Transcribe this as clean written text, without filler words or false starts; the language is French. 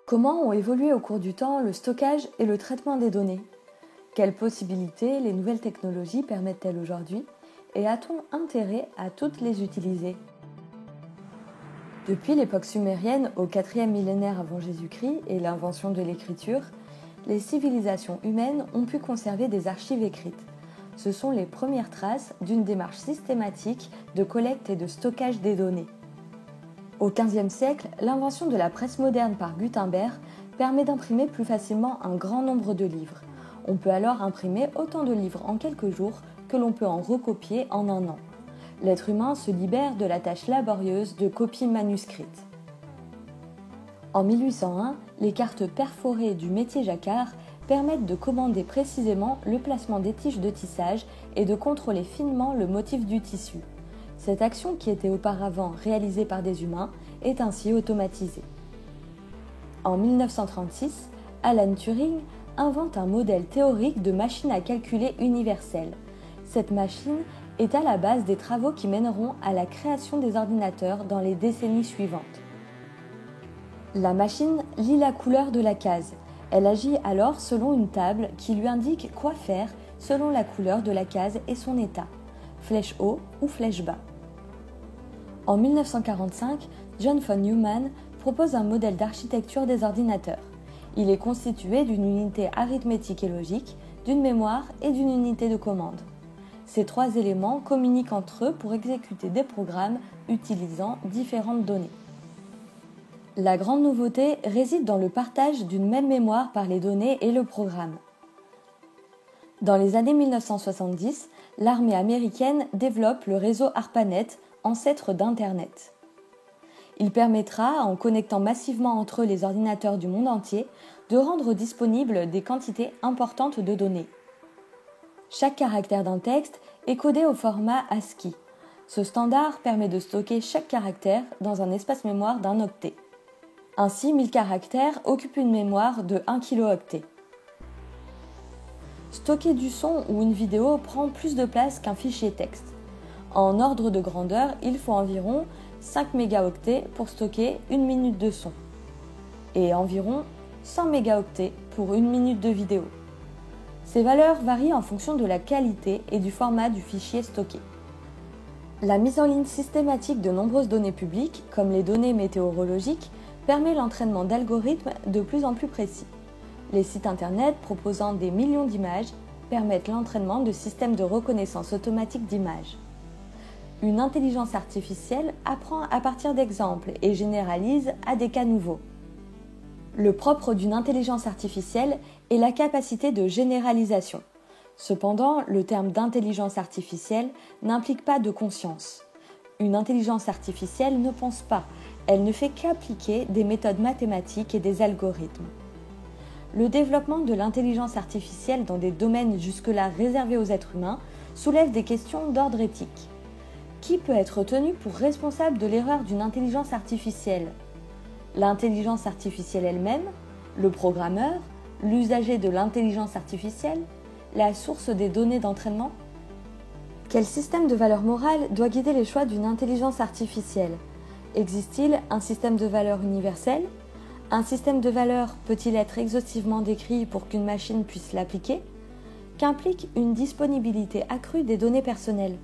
Comment ont évolué au cours du temps le stockage et le traitement des données? Quelles possibilités les nouvelles technologies permettent-elles aujourd'hui? Et a-t-on intérêt à toutes les utiliser? Depuis l'époque sumérienne au 4e millénaire avant Jésus-Christ et l'invention de l'écriture, les civilisations humaines ont pu conserver des archives écrites. Ce sont les premières traces d'une démarche systématique de collecte et de stockage des données. Au XVe siècle, l'invention de la presse moderne par Gutenberg permet d'imprimer plus facilement un grand nombre de livres. On peut alors imprimer autant de livres en quelques jours que l'on peut en recopier en un an. L'être humain se libère de la tâche laborieuse de copie manuscrite. En 1801, les cartes perforées du métier jacquard permettent de commander précisément le placement des tiges de tissage et de contrôler finement le motif du tissu. Cette action, qui était auparavant réalisée par des humains, est ainsi automatisée. En 1936, Alan Turing invente un modèle théorique de machine à calculer universelle. Cette machine est à la base des travaux qui mèneront à la création des ordinateurs dans les décennies suivantes. La machine lit la couleur de la case. Elle agit alors selon une table qui lui indique quoi faire selon la couleur de la case et son état, flèche haut ou flèche bas. En 1945, John von Neumann propose un modèle d'architecture des ordinateurs. Il est constitué d'une unité arithmétique et logique, d'une mémoire et d'une unité de commande. Ces trois éléments communiquent entre eux pour exécuter des programmes utilisant différentes données. La grande nouveauté réside dans le partage d'une même mémoire par les données et le programme. Dans les années 1970, l'armée américaine développe le réseau ARPANET, ancêtre d'Internet. Il permettra, en connectant massivement entre eux les ordinateurs du monde entier, de rendre disponibles des quantités importantes de données. Chaque caractère d'un texte est codé au format ASCII. Ce standard permet de stocker chaque caractère dans un espace mémoire d'un octet. Ainsi, 1000 caractères occupent une mémoire de 1 kilooctet. Stocker du son ou une vidéo prend plus de place qu'un fichier texte. En ordre de grandeur, il faut environ 5 mégaoctets pour stocker une minute de son et environ 100 mégaoctets pour une minute de vidéo. Ces valeurs varient en fonction de la qualité et du format du fichier stocké. La mise en ligne systématique de nombreuses données publiques, comme les données météorologiques, permet l'entraînement d'algorithmes de plus en plus précis. Les sites internet proposant des millions d'images permettent l'entraînement de systèmes de reconnaissance automatique d'images. Une intelligence artificielle apprend à partir d'exemples et généralise à des cas nouveaux. Le propre d'une intelligence artificielle est la capacité de généralisation. Cependant, le terme d'intelligence artificielle n'implique pas de conscience. Une intelligence artificielle ne pense pas, elle ne fait qu'appliquer des méthodes mathématiques et des algorithmes. Le développement de l'intelligence artificielle dans des domaines jusque-là réservés aux êtres humains soulève des questions d'ordre éthique. Qui peut être tenu pour responsable de l'erreur d'une intelligence artificielle? L'intelligence artificielle elle-même, le programmeur, l'usager de l'intelligence artificielle, la source des données d'entraînement? Quel système de valeurs morales doit guider les choix d'une intelligence artificielle? Existe-t-il un système de valeurs universel? Un système de valeurs peut-il être exhaustivement décrit pour qu'une machine puisse l'appliquer? Qu'implique une disponibilité accrue des données personnelles?